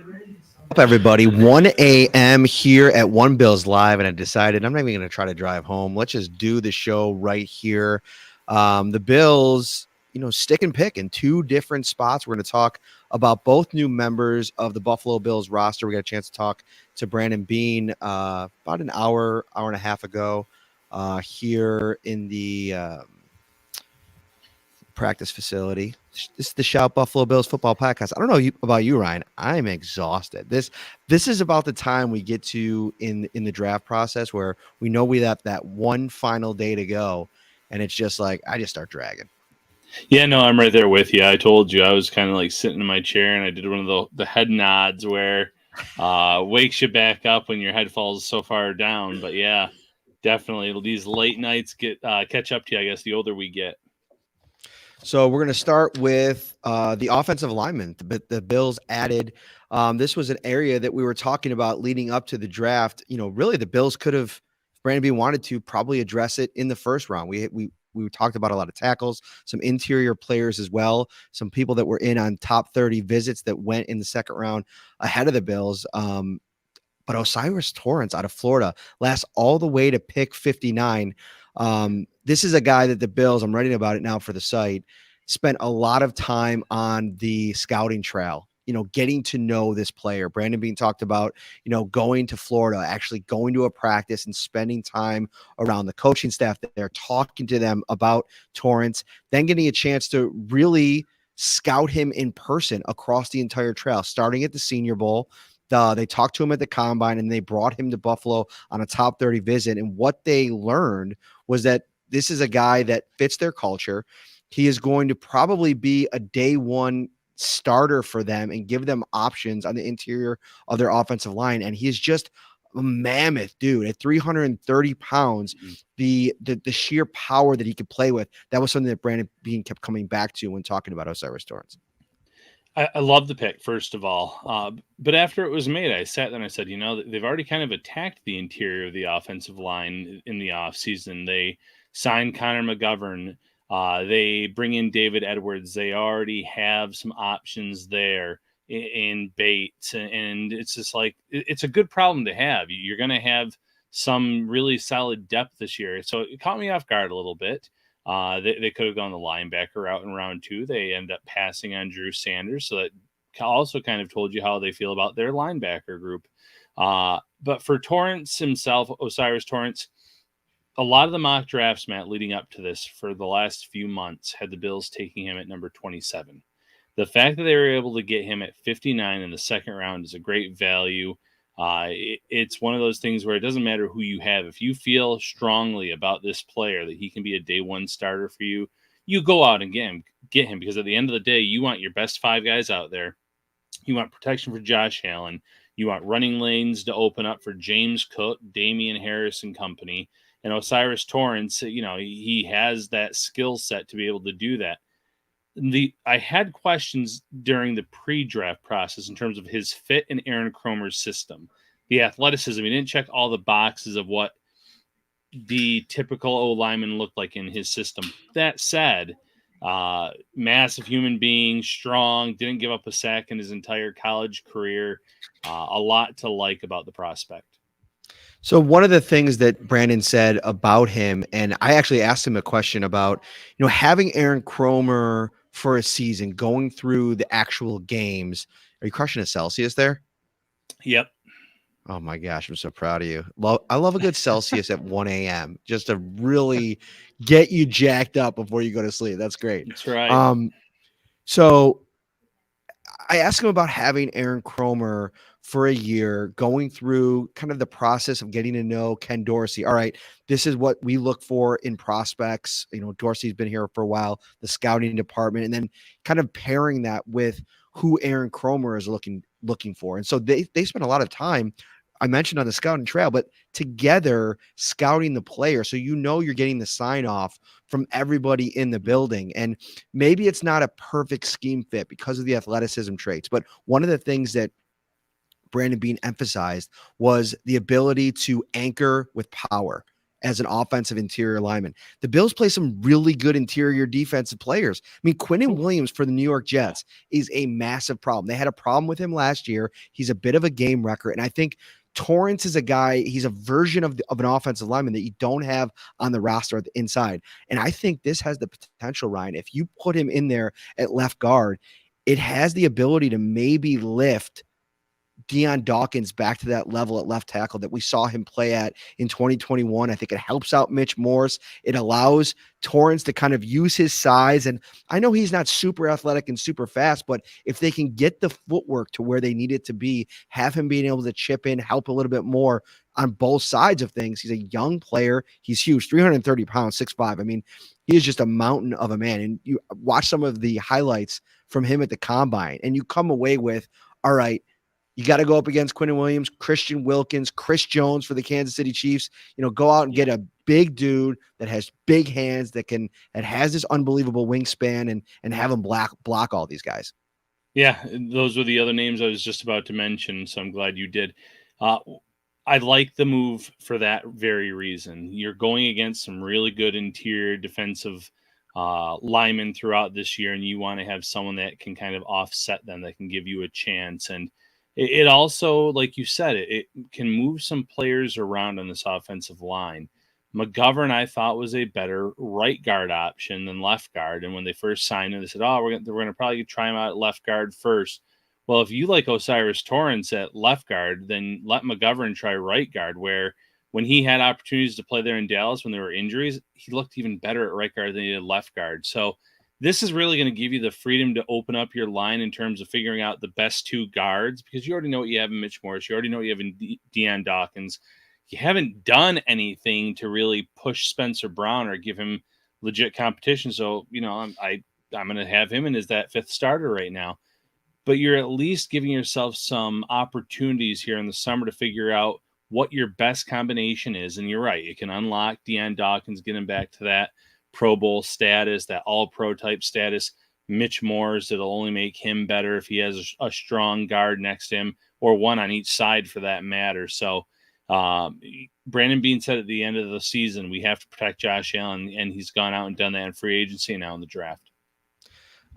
Up, everybody? 1 a.m. here at One Bills Live, and I decided I'm not even going to try to drive home. Let's just do the show right here. The Bills, stick and pick in two different spots. We're going to talk about both new members of the Buffalo Bills roster. We got a chance to talk to Brandon Beane about an hour and a half ago here in the practice facility. This is the Shout Buffalo Bills football podcast. I don't know about you, Ryan. I'm exhausted. This is about the time we get to in the draft process where we know we have that one final day to go, and it's just like I just start dragging. Yeah, no, I'm right there with you. I told you I was kind of like sitting in my chair, and I did one of the head nods where wakes you back up when your head falls so far down. But yeah, definitely these late nights catch up to you, I guess, the older we get. So we're going to start with the offensive lineman. The Bills added. This was an area that we were talking about leading up to the draft. Really the Bills could have, if Brandon Beane wanted to, probably address it in the first round. We talked about a lot of tackles, some interior players as well, some people that were in on top 30 visits that went in the second round ahead of the Bills. But Osiris Torrance out of Florida lasts all the way to pick 59. This is a guy that the Bills, I'm writing about it now for the site, spent a lot of time on the scouting trail, getting to know this player. Brandon Beane talked about, going to Florida, actually going to a practice and spending time around the coaching staff there, talking to them about Torrance, then getting a chance to really scout him in person across the entire trail, starting at the Senior Bowl. They talked to him at the combine, and they brought him to Buffalo on a top 30 visit. And what they learned was that this is a guy that fits their culture. He is going to probably be a day one starter for them and give them options on the interior of their offensive line. And he is just a mammoth dude at 330 pounds. The sheer power that he could play with, that was something that Brandon Beane kept coming back to when talking about Osiris Torrance. I love the pick, first of all. But after it was made, I sat there and I said, they've already kind of attacked the interior of the offensive line in the offseason. They signed Connor McGovern. They bring in David Edwards. They already have some options there in Bates. And it's just like, it's a good problem to have. You're going to have some really solid depth this year. So it caught me off guard a little bit. They could have gone the linebacker route in round 2. They end up passing on Drew Sanders. So that also kind of told you how they feel about their linebacker group. But for Torrance himself, Osiris Torrance, a lot of the mock drafts, Matt, leading up to this for the last few months had the Bills taking him at number 27. The fact that they were able to get him at 59 in the second round is a great value. It's one of those things where it doesn't matter who you have. If you feel strongly about this player that he can be a day one starter for you, you go out and get him, because at the end of the day, you want your best 5 guys out there. You want protection for Josh Allen. You want running lanes to open up for James Cook, Damian Harris and company. And Osiris Torrance, he has that skill set to be able to do that. I had questions during the pre-draft process in terms of his fit in Aaron Kromer's system. The athleticism, he didn't check all the boxes of what the typical O-lineman looked like in his system. That said, massive human being, strong, didn't give up a sack in his entire college career. A lot to like about the prospect. So one of the things that Brandon said about him, and I actually asked him a question about, having Aaron Kromer for a season, going through the actual games. Are you crushing a Celsius there? Yep. Oh my gosh, I'm so proud of you. I love a good Celsius at 1 a.m. just to really get you jacked up before you go to sleep. That's great. That's right. So I asked him about having Aaron Kromer for a year, going through kind of the process of getting to know Ken Dorsey. All right, this is what we look for in prospects. Dorsey's been here for a while, the scouting department, and then kind of pairing that with who Aaron Kromer is looking for. And so they spent a lot of time, I mentioned, on the scouting trail, but together scouting the player. So you're getting the sign off from everybody in the building. And maybe it's not a perfect scheme fit because of the athleticism traits, but one of the things that Brandon Beane emphasized was the ability to anchor with power. as an offensive interior lineman. The Bills play some really good interior defensive players. I mean, Quinnen Williams for the New York Jets is a massive problem. They had a problem with him last year. He's a bit of a game wrecker. And I think Torrance is a guy, he's a version of an offensive lineman that you don't have on the roster at the inside. And I think this has the potential, Ryan, if you put him in there at left guard, it has the ability to maybe lift Deion Dawkins back to that level at left tackle that we saw him play at in 2021. I think it helps out Mitch Morse. It allows Torrance to kind of use his size. And I know he's not super athletic and super fast, but if they can get the footwork to where they need it to be, have him being able to chip in, help a little bit more on both sides of things. He's a young player. He's huge, 330 pounds, 6'5". I mean, he is just a mountain of a man. And you watch some of the highlights from him at the combine, and you come away with, all right, you got to go up against Quinnen Williams, Christian Wilkins, Chris Jones for the Kansas City Chiefs. Go out and get a big dude that has big hands that has this unbelievable wingspan and have him block all these guys. Yeah, those were the other names I was just about to mention, so I'm glad you did. I like the move for that very reason. You're going against some really good interior defensive linemen throughout this year, and you want to have someone that can kind of offset them, that can give you a chance. And it also, like you said, it can move some players around on this offensive line. McGovern, I thought, was a better right guard option than left guard. And when they first signed him, they said, we're going to probably try him out at left guard first. Well, if you like Osiris Torrance at left guard, then let McGovern try right guard, where when he had opportunities to play there in Dallas when there were injuries, he looked even better at right guard than he did left guard. So this is really going to give you the freedom to open up your line in terms of figuring out the best two guards, because you already know what you have in Mitch Morse. You already know what you have in Deion Dawkins. You haven't done anything to really push Spencer Brown or give him legit competition. So, I'm going to have him in as that fifth starter right now. But you're at least giving yourself some opportunities here in the summer to figure out what your best combination is. And you're right. It can unlock Deion Dawkins, get him back to that Pro Bowl status, that all-pro type status. Mitch Morse, it'll only make him better if he has a strong guard next to him, or one on each side for that matter. So Brandon Beane said at the end of the season, we have to protect Josh Allen, and he's gone out and done that in free agency and now in the draft.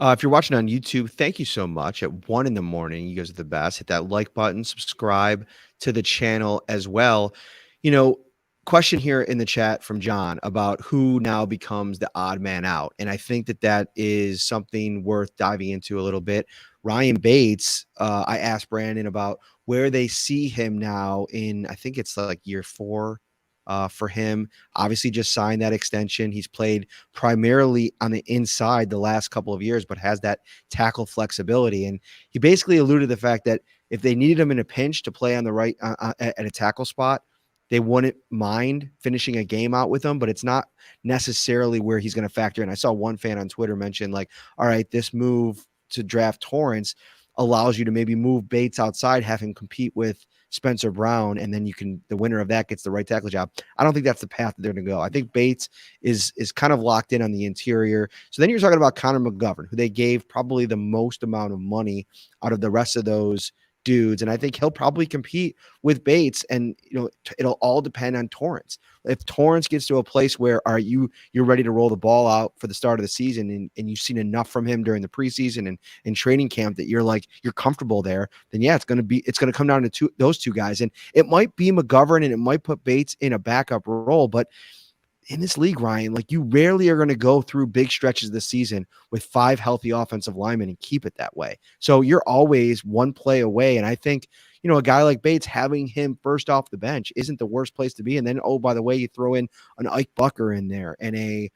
If you're watching on YouTube, thank you so much. At 1 a.m, you guys are the best. Hit that like button, subscribe to the channel as well. Question here in the chat from John about who now becomes the odd man out. And I think that is something worth diving into a little bit. Ryan Bates, I asked Brandon about where they see him now in, I think it's like year 4 for him. Obviously just signed that extension. He's played primarily on the inside the last couple of years, but has that tackle flexibility. And he basically alluded to the fact that if they needed him in a pinch to play on the right at a tackle spot, they wouldn't mind finishing a game out with him, but it's not necessarily where he's going to factor in. I saw one fan on Twitter mention, like, all right, this move to draft Torrance allows you to maybe move Bates outside, have him compete with Spencer Brown, and then the winner of that gets the right tackle job. I don't think that's the path that they're going to go. I think Bates is kind of locked in on the interior. So then you're talking about Connor McGovern, who they gave probably the most amount of money out of the rest of those dudes, and I think he'll probably compete with Bates, and it'll all depend on Torrance. If Torrance gets to a place where you're ready to roll the ball out for the start of the season, and you've seen enough from him during the preseason and training camp that you're comfortable there, then yeah, it's going to come down to those two guys, and it might be McGovern and it might put Bates in a backup role, but in this league, Ryan, you rarely are going to go through big stretches of the season with 5 healthy offensive linemen and keep it that way. So you're always one play away. And I think, a guy like Bates, having him first off the bench isn't the worst place to be. And then, oh, by the way, you throw in an Ike Bucker in there and a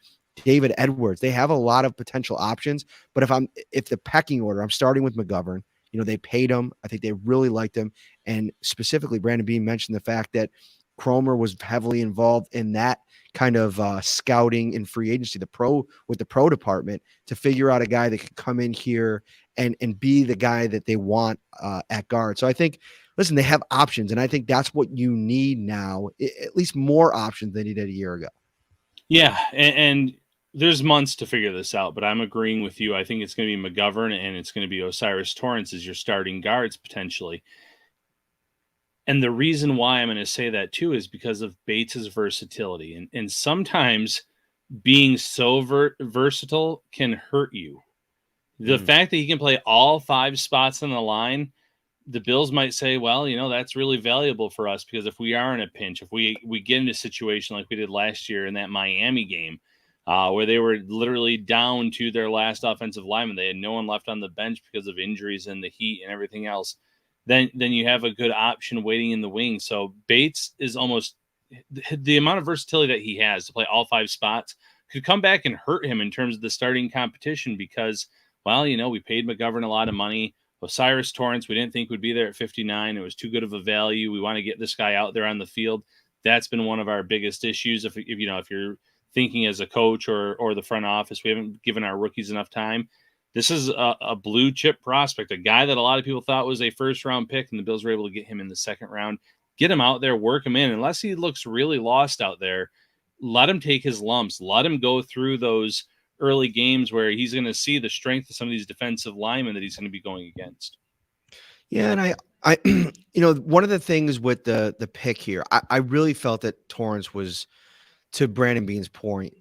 David Edwards. They have a lot of potential options. But if the pecking order, I'm starting with McGovern. They paid him. I think they really liked him. And specifically, Brandon Beane mentioned the fact that Cromer was heavily involved in that kind of scouting in free agency, the pro department, to figure out a guy that could come in here and be the guy that they want at guard. So I think, listen, they have options, and I think that's what you need now, at least more options than you did a year ago. Yeah, and there's months to figure this out, but I'm agreeing with you. I think it's going to be McGovern and it's going to be O'Cyrus Torrance as your starting guards potentially. And the reason why I'm going to say that too is because of Bates's versatility. And sometimes being so versatile can hurt you. The fact that he can play all 5 spots on the line, the Bills might say, well, that's really valuable for us, because if we are in a pinch, if we get in a situation like we did last year in that Miami game, where they were literally down to their last offensive lineman, they had no one left on the bench because of injuries and the heat and everything else, then you have a good option waiting in the wings. So Bates is almost the amount of versatility that he has to play all 5 spots could come back and hurt him in terms of the starting competition, because, well, we paid McGovern a lot of money. Osiris Torrance, we didn't think would be there at 59. It was too good of a value. We want to get this guy out there on the field. That's been one of our biggest issues. If you're thinking as a coach or the front office, we haven't given our rookies enough time. This is a blue chip prospect, a guy that a lot of people thought was a first round pick, and the Bills were able to get him in the second round. Get him out there, work him in. Unless he looks really lost out there, let him take his lumps. Let him go through those early games where he's going to see the strength of some of these defensive linemen that he's going to be going against. Yeah, and I one of the things with the pick here, I really felt that Torrance was, to Brandon Beane's point,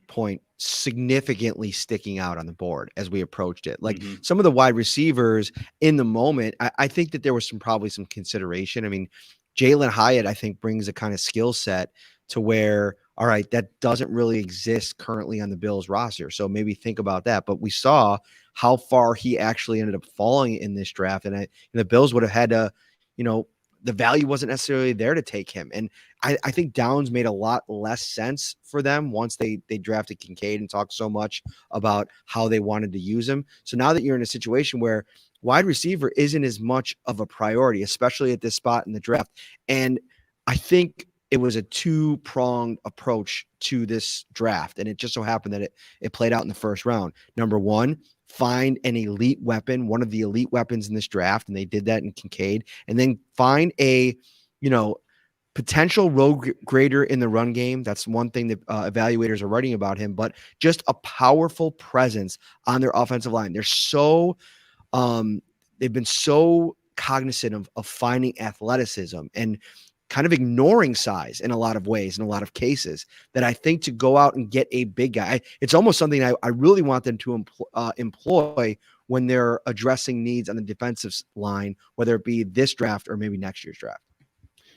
significantly sticking out on the board as we approached it. Like some of the wide receivers in the moment, I think that there was probably some consideration. I mean, Jalen Hyatt, I think, brings a kind of skill set to where, all right, that doesn't really exist currently on the Bills roster. So maybe think about that. But we saw how far he actually ended up falling in this draft. And the Bills would have had to, the value wasn't necessarily there to take him. And I think Downs made a lot less sense for them once they drafted Kincaid and talked so much about how they wanted to use him. So now that you're in a situation where wide receiver isn't as much of a priority, especially at this spot in the draft. And I think it was a 2-pronged approach to this draft. And it just so happened that it played out in the first round. Number one, find an elite weapon, one of the elite weapons in this draft. And they did that in Kincaid. And then find a, potential road grader in the run game. That's one thing that evaluators are writing about him, but just a powerful presence on their offensive line. They're so, they've been so cognizant of finding athleticism and kind of ignoring size in a lot of ways, in a lot of cases, that I think to go out and get a big guy, it's almost something I really want them to employ when they're addressing needs on the defensive line, whether it be this draft or maybe next year's draft.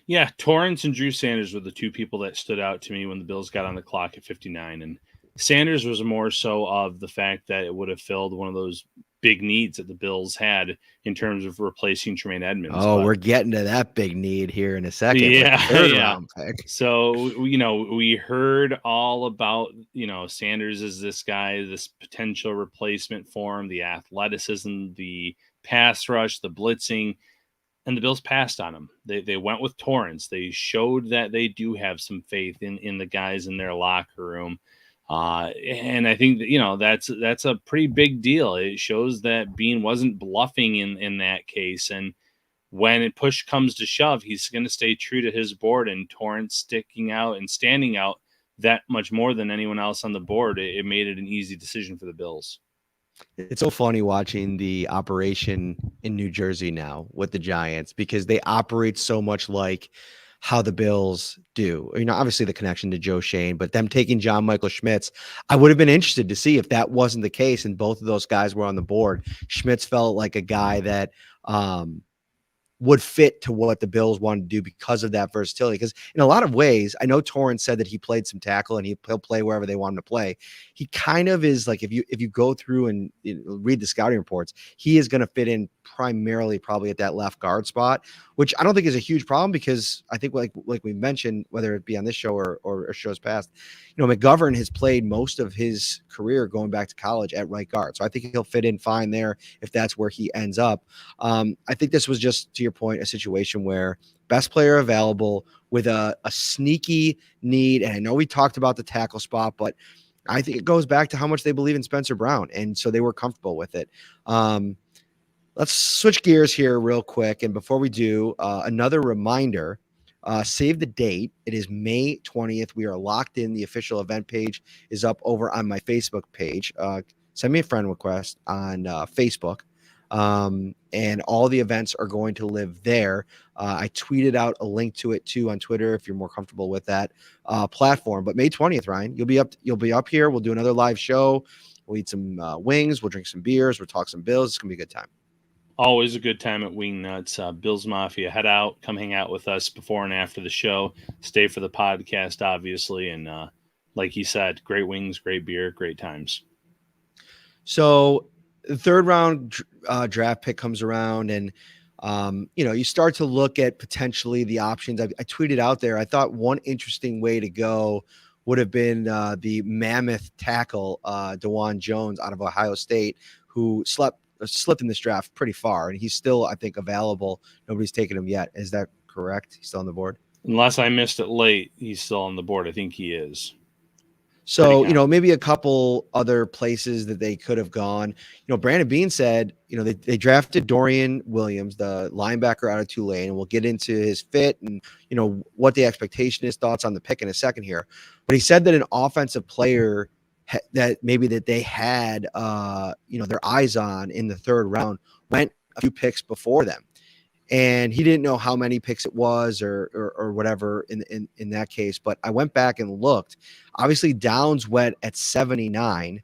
Yeah, Torrance and Drew Sanders were the 2 people that stood out to me when the Bills got on the clock at 59. And Sanders was more so of the fact that it would have filled one of those big needs that the Bills had in terms of replacing Tremaine Edmonds. Oh, we're getting to that big need here in a second. Yeah. Round pick. So, we heard all about, Sanders is this guy, this potential replacement for him, the athleticism, the pass rush, the blitzing. And the Bills passed on him. They went with Torrance. They showed that they do have some faith in the guys in their locker room. And I think that, that's a pretty big deal. It shows that Beane wasn't bluffing in that case. And when push comes to shove, he's going to stay true to his board, and Torrance sticking out and standing out that much more than anyone else on the board. It made it an easy decision for the Bills. It's so funny watching the operation in New Jersey now with the Giants, because they operate so much like how the Bills do. Obviously the connection to Joe Shane, but them taking John Michael Schmitz, I would have been interested to see if that wasn't the case and both of those guys were on the board. Schmitz felt like a guy that would fit to what the Bills wanted to do because of that versatility. Because in a lot of ways, I know Torrance said that he played some tackle and he'll play wherever they want him to play. He kind of is like, if you go through and read the scouting reports, he is going to fit in primarily probably at that left guard spot, which I don't think is a huge problem, because I think like we mentioned, whether it be on this show or shows past, McGovern has played most of his career going back to college at right guard. So I think he'll fit in fine there if that's where he ends up. I think this was just, to your point, a situation where best player available with a sneaky need. And I know we talked about the tackle spot, but I think it goes back to how much they believe in Spencer Brown. And so they were comfortable with it. Let's switch gears here real quick. And before we do, another reminder, save the date. It is May 20th. We are locked in. The official event page is up over on my Facebook page. Send me a friend request on Facebook. And all the events are going to live there. I tweeted out a link to it too on Twitter if you're more comfortable with that platform. But May 20th, Ryan, you'll be up here. We'll do another live show. We'll eat some wings. We'll drink some beers. We'll talk some Bills. It's gonna be a good time. Always a good time at Wingnuts. Bills Mafia, head out, come hang out with us before and after the show. Stay for the podcast, obviously. And like you said, great wings, great beer, great times. So the third round draft pick comes around, and you start to look at potentially the options. I tweeted out there, I thought one interesting way to go would have been the mammoth tackle, DeJuan Jones out of Ohio State, who slipped in this draft pretty far, and he's still, I think, available. Nobody's taken him yet. Is that correct? He's still on the board? Unless I missed it late, he's still on the board. I think he is. So, maybe a couple other places that they could have gone. Brandon Beane said, they drafted Dorian Williams, the linebacker out of Tulane, and we'll get into his fit and, what the expectation is, thoughts on the pick in a second here. But he said that an offensive player that they had, their eyes on in the third round went a few picks before them. And he didn't know how many picks it was or whatever in that case. But I went back and looked. Obviously, Downs went at 79,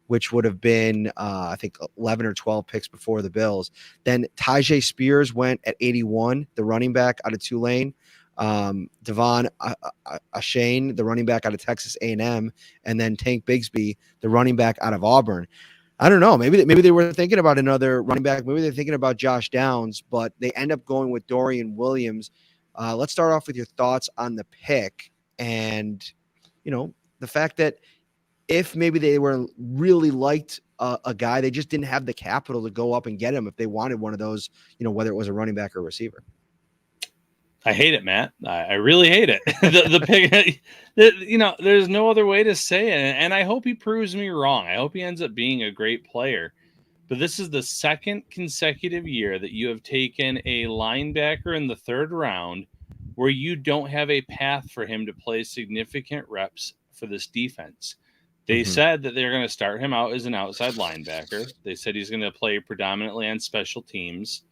which would have been, I think, 11 or 12 picks before the Bills. Then Tyjae Spears went at 81, the running back out of Tulane. Devon Achane, the running back out of Texas A&M. And then Tank Bigsby, the running back out of Auburn. I don't know. Maybe they were thinking about another running back. Maybe they're thinking about Josh Downs, but they end up going with Dorian Williams. Let's start off with your thoughts on the pick and, the fact that if maybe they were really liked a guy, they just didn't have the capital to go up and get him if they wanted one of those, whether it was a running back or receiver. I hate it, Matt. I really hate it. the pick, there's no other way to say it. And I hope he proves me wrong. I hope he ends up being a great player. But this is the second consecutive year that you have taken a linebacker in the third round where you don't have a path for him to play significant reps for this defense. They said that they're going to start him out as an outside linebacker. They said he's going to play predominantly on special teams.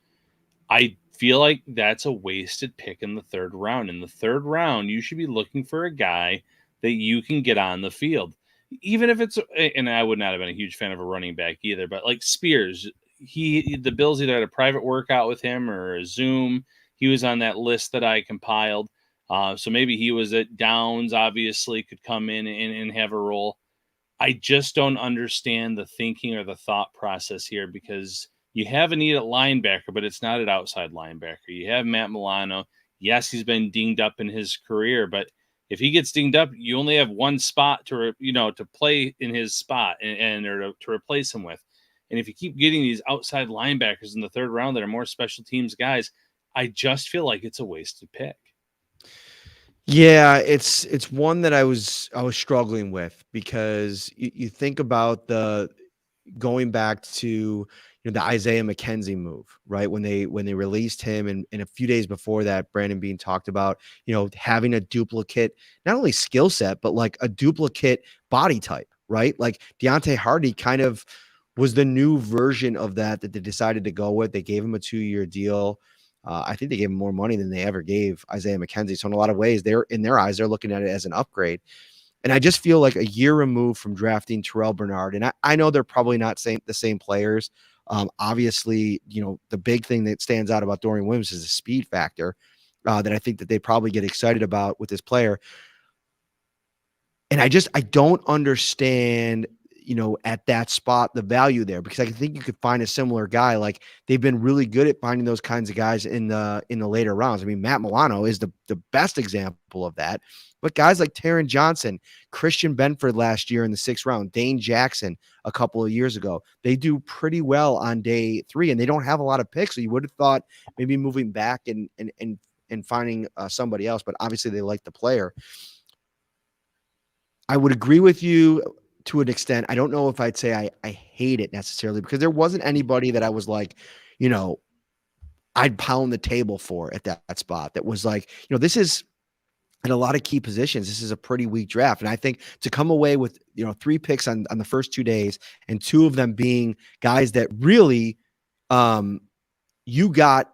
I feel like that's a wasted pick in the third round. In the third round, you should be looking for a guy that you can get on the field. Even if it's, and I would not have been a huge fan of a running back either, but like Spears, the Bills either had a private workout with him or a Zoom. He was on that list that I compiled. So maybe he was at Downs, obviously could come in and have a role. I just don't understand the thinking or the thought process here because you have a need at linebacker, but it's not at outside linebacker. You have Matt Milano. Yes, he's been dinged up in his career, but if he gets dinged up, you only have one spot to play in his spot or to replace him with. And if you keep getting these outside linebackers in the third round that are more special teams guys, I just feel like it's a wasted pick. Yeah, it's one that I was struggling with because you think about the going back to the Isaiah McKenzie move, right? When they released him and a few days before that, Brandon Beane talked about, having a duplicate, not only skill set, but like a duplicate body type, right? Like Deontay Hardy kind of was the new version of that they decided to go with. They gave him a 2-year deal. I think they gave him more money than they ever gave Isaiah McKenzie. So in a lot of ways, in their eyes, they're looking at it as an upgrade. And I just feel like a year removed from drafting Terrell Bernard, and I know they're probably not the same players. Obviously, the big thing that stands out about Dorian Williams is the speed factor that I think that they probably get excited about with this player. And I don't understand, at that spot, the value there, because I think you could find a similar guy. Like they've been really good at finding those kinds of guys in the later rounds. I mean, Matt Milano is the best example of that. But guys like Taron Johnson, Christian Benford last year in the 6th round, Dane Jackson a couple of years ago, they do pretty well on day 3, and they don't have a lot of picks. So you would have thought maybe moving back and finding somebody else, but obviously they like the player. I would agree with you to an extent. I don't know if I'd say I hate it necessarily, because there wasn't anybody that I was like, I'd pound the table for at that spot. That was like, this is, in a lot of key positions, this is a pretty weak draft. And I think to come away with, 3 picks on the first 2 days, and 2 of them being guys that really you got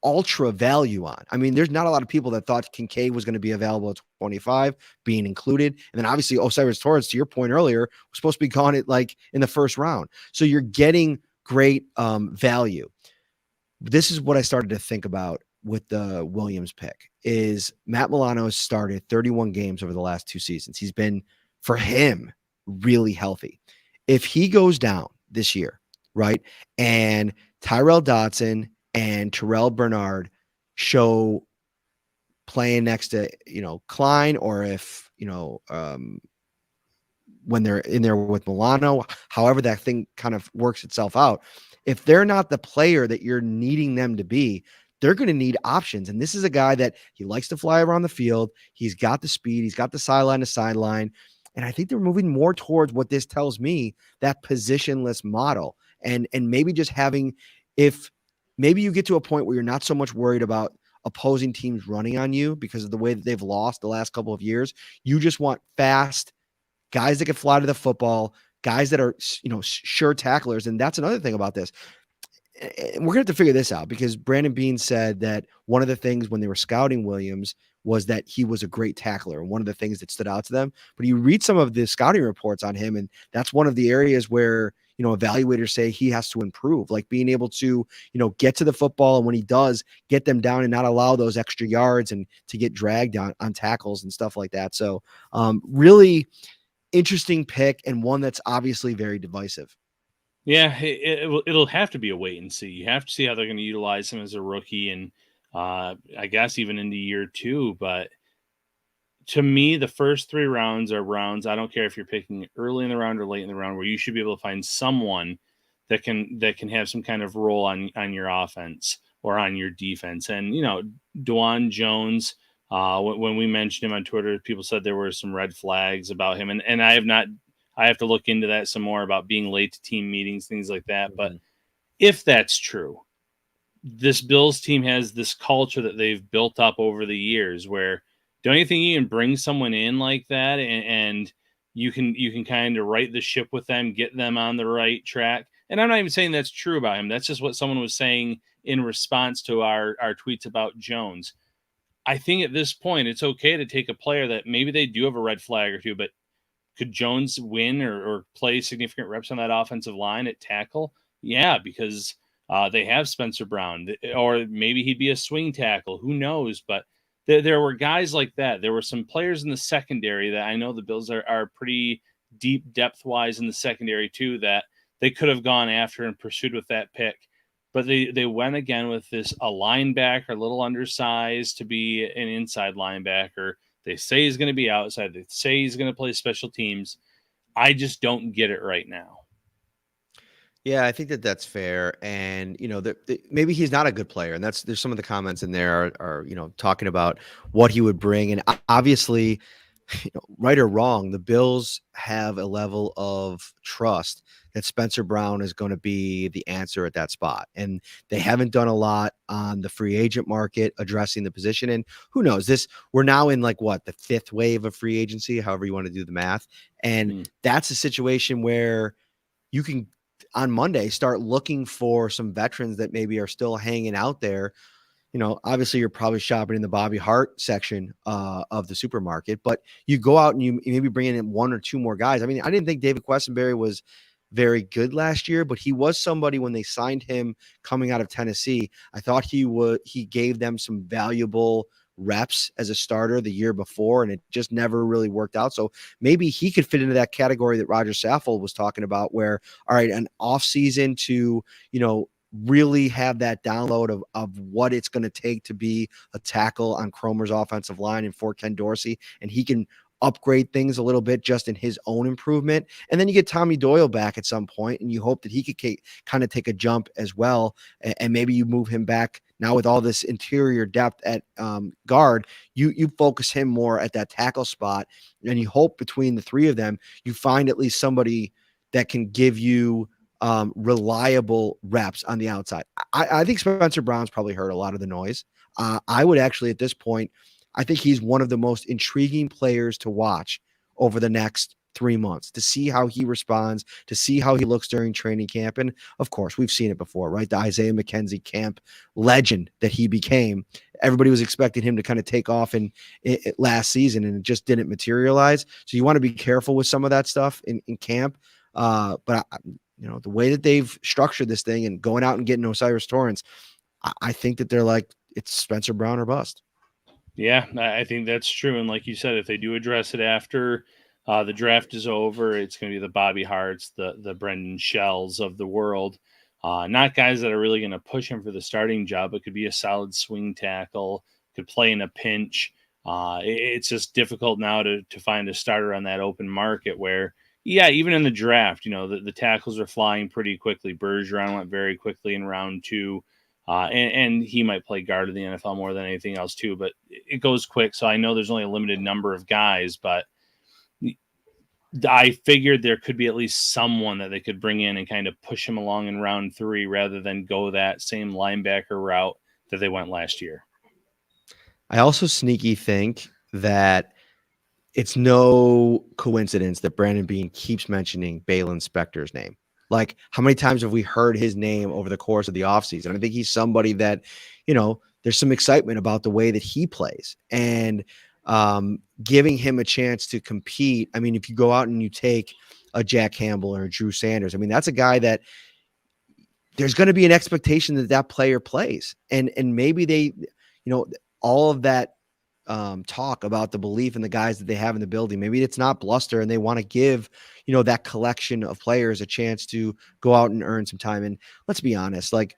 ultra value on. I mean, there's not a lot of people that thought Kincaid was going to be available at 25 being included. And then obviously Osiris Torrance, to your point earlier, was supposed to be gone at like in the first round. So you're getting great value. This is what I started to think about with the Williams pick is Matt Milano has started 31 games over the last 2 seasons. He's been, for him, really healthy. If he goes down this year, right, and Tyrell Dodson and Terrell Bernard show playing next to, Klein, or if, when they're in there with Milano, however that thing kind of works itself out, if they're not the player that you're needing them to be, they're going to need options. And this is a guy that he likes to fly around the field. He's got the speed. He's got the sideline to sideline. And I think they're moving more towards what this tells me, that positionless model. And maybe just having, if maybe you get to a point where you're not so much worried about opposing teams running on you because of the way that they've lost the last couple of years. You just want fast guys that can fly to the football, guys that are, sure tacklers. And that's another thing about this. And we're going to have to figure this out because Brandon Beane said that one of the things when they were scouting Williams was that he was a great tackler. And one of the things that stood out to them, but you read some of the scouting reports on him, and that's one of the areas where, evaluators say he has to improve, like being able to, get to the football. And when he does, get them down and not allow those extra yards and to get dragged on tackles and stuff like that. So really interesting pick, and one that's obviously very divisive. Yeah, it'll have to be a wait and see. You have to see how they're going to utilize him as a rookie, and I guess even into year 2. But to me, the first 3 rounds are rounds. I don't care if you're picking early in the round or late in the round, where you should be able to find someone that can have some kind of role on your offense or on your defense. And Dwan Jones, when we mentioned him on Twitter, people said there were some red flags about him, and I have not. I have to look into that some more about being late to team meetings, things like that. But if that's true, this Bills team has this culture that they've built up over the years where, don't you think you can bring someone in like that and you can kind of right the ship with them, get them on the right track? And I'm not even saying that's true about him. That's just what someone was saying in response to our tweets about Jones. I think at this point, it's okay to take a player that maybe they do have a red flag or two, but could Jones win or play significant reps on that offensive line at tackle? Yeah, because they have Spencer Brown, or maybe he'd be a swing tackle. Who knows? But there were guys like that. There were some players in the secondary that I know the Bills are pretty deep depth-wise in the secondary too, that they could have gone after and pursued with that pick. But they went again with a linebacker, a little undersized to be an inside linebacker. They say he's going to be outside. They say he's going to play special teams. I just don't get it right now. Yeah, I think that's fair. And, maybe he's not a good player. And there's some of the comments in there are talking about what he would bring. And obviously, right or wrong, the Bills have a level of trust that Spencer Brown is going to be the answer at that spot. And they haven't done a lot on the free agent market addressing the position. And who knows, we're now in the 5th wave of free agency, however you want to do the math. And that's a situation where you can on Monday start looking for some veterans that maybe are still hanging out there. Obviously you're probably shopping in the Bobby Hart section of the supermarket, but you go out and you maybe bring in 1 or 2 more guys. I mean, I didn't think David Questenberry was very good last year, but he was somebody when they signed him coming out of Tennessee. I thought he gave them some valuable reps as a starter the year before, and it just never really worked out. So maybe he could fit into that category that Roger Saffold was talking about, where, all right, an off season to, really have that download of what it's going to take to be a tackle on Cromer's offensive line and for Ken Dorsey. And he can upgrade things a little bit just in his own improvement. And then you get Tommy Doyle back at some point, and you hope that he could kind of take a jump as well. And maybe you move him back now with all this interior depth at guard. You focus him more at that tackle spot, and you hope between the 3 of them, you find at least somebody that can give you reliable reps on the outside. I think Spencer Brown's probably heard a lot of the noise. I would actually, at this point, I think he's one of the most intriguing players to watch over the next 3 months to see how he responds, to see how he looks during training camp. And of course, we've seen it before, right? The Isaiah McKenzie camp legend that he became. Everybody was expecting him to kind of take off in last season, and it just didn't materialize. So you want to be careful with some of that stuff in camp. But the way that they've structured this thing and going out and getting Osiris Torrance, I think that they're like, it's Spencer Brown or bust. Yeah, I think that's true. And like you said, if they do address it after the draft is over, it's going to be the Bobby Harts, the Brendan Shells of the world. Not guys that are really going to push him for the starting job, but could be a solid swing tackle, could play in a pinch. It's just difficult now to find a starter on that open market where, yeah, even in the draft, the tackles are flying pretty quickly. Bergeron went very quickly in round 2. And he might play guard in the NFL more than anything else too, but it goes quick. So I know there's only a limited number of guys, but I figured there could be at least someone that they could bring in and kind of push him along in round 3 rather than go that same linebacker route that they went last year. I also sneaky think that it's no coincidence that Brandon Beane keeps mentioning Balin Spector's name. Like, how many times have we heard his name over the course of the offseason? I think he's somebody that, there's some excitement about the way that he plays, and giving him a chance to compete. I mean, if you go out and you take a Jack Campbell or a Drew Sanders, I mean, that's a guy that there's going to be an expectation that player plays. And maybe they, all of that talk about the belief in the guys that they have in the building, maybe it's not bluster and they want to give, that collection of players a chance to go out and earn some time. And let's be honest, like,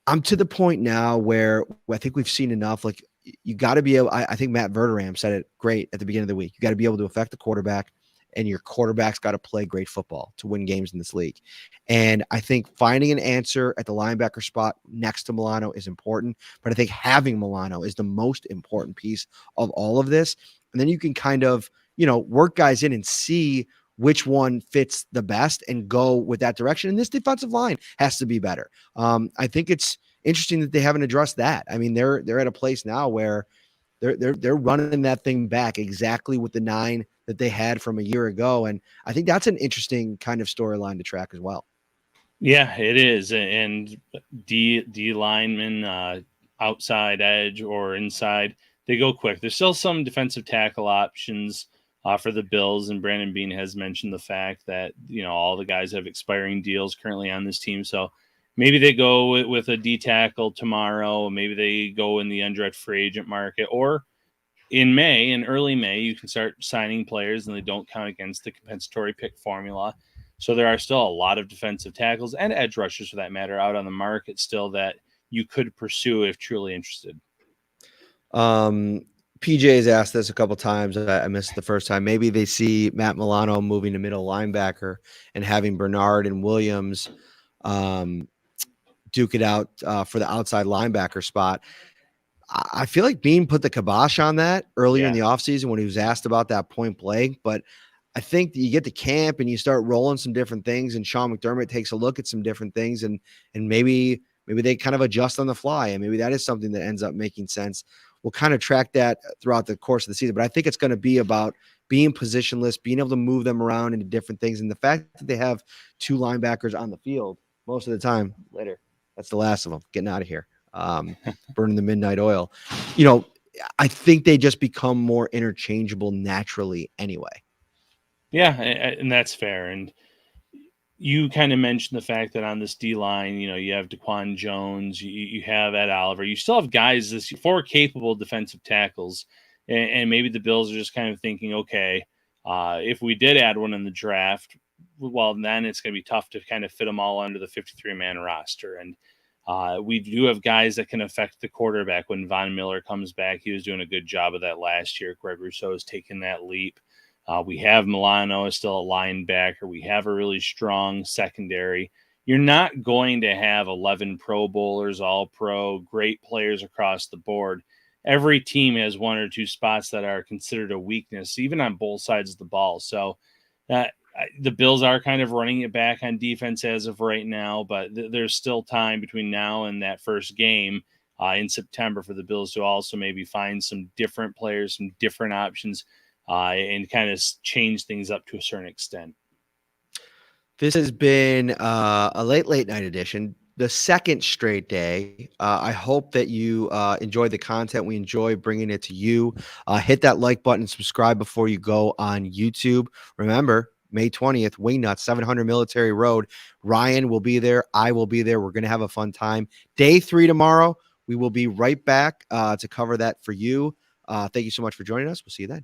I'm to the point now where I think we've seen enough. Like, you got to be able, I think Matt Verderam said it great at the beginning of the week. You got to be able to affect the quarterback, and your quarterback's got to play great football to win games in this league. And I think finding an answer at the linebacker spot next to Milano is important, but I think having Milano is the most important piece of all of this. And then you can kind of, work guys in and see which one fits the best and go with that direction. And this defensive line has to be better. I think it's interesting that they haven't addressed that. I mean, they're at a place now where they're running that thing back exactly with the 9 that they had from a year ago. And I think that's an interesting kind of storyline to track as well. Yeah, it is. And D linemen, outside edge or inside, they go quick. There's still some defensive tackle options for the Bills, and Brandon Beane has mentioned the fact that all the guys have expiring deals currently on this team. So maybe they go with a D tackle tomorrow. Maybe they go in the undrafted free agent market, or in early May, you can start signing players, and they don't count against the compensatory pick formula. So there are still a lot of defensive tackles and edge rushers, for that matter, out on the market still that you could pursue if truly interested. PJ's asked this a couple times. I missed it the first time. Maybe they see Matt Milano moving to middle linebacker and having Bernard and Williams duke it out for the outside linebacker spot. I feel like Beane put the kibosh on that earlier in the offseason when he was asked about that point blank. But I think that you get to camp and you start rolling some different things, and Sean McDermott takes a look at some different things, and maybe they kind of adjust on the fly, and maybe that is something that ends up making sense. We'll kind of track that throughout the course of the season, but I think it's going to be about being positionless, being able to move them around into different things. And the fact that they have 2 linebackers on the field most of the time later, that's the last of them getting out of here, burning the midnight oil. I think they just become more interchangeable naturally anyway. Yeah, and that's fair. And you kind of mentioned the fact that on this D line, you have Daquan Jones, you have Ed Oliver, you still have guys, 4 capable defensive tackles, and maybe the Bills are just kind of thinking, okay, if we did add one in the draft, well, then it's going to be tough to kind of fit them all under the 53-man roster. And we do have guys that can affect the quarterback. When Von Miller comes back, he was doing a good job of that last year. Greg Rousseau has taken that leap. We have Milano is still a linebacker. We have a really strong secondary. You're not going to have 11 Pro Bowlers, all pro, great players across the board. Every team has 1 or 2 spots that are considered a weakness, even on both sides of the ball. So the Bills are kind of running it back on defense as of right now, but there's still time between now and that first game in September for the Bills to also maybe find some different players, some different options. and kind of change things up to a certain extent. This has been a late night edition, the second straight day. I hope that you enjoy the content. We enjoy bringing it to you. Hit that like button, subscribe before you go on YouTube. Remember, May 20th, Wingnut, 700 Military Road. Ryan will be there. I will be there. We're going to have a fun time. Day 3 tomorrow. We will be right back to cover that for you. Thank you so much for joining us. We'll see you then.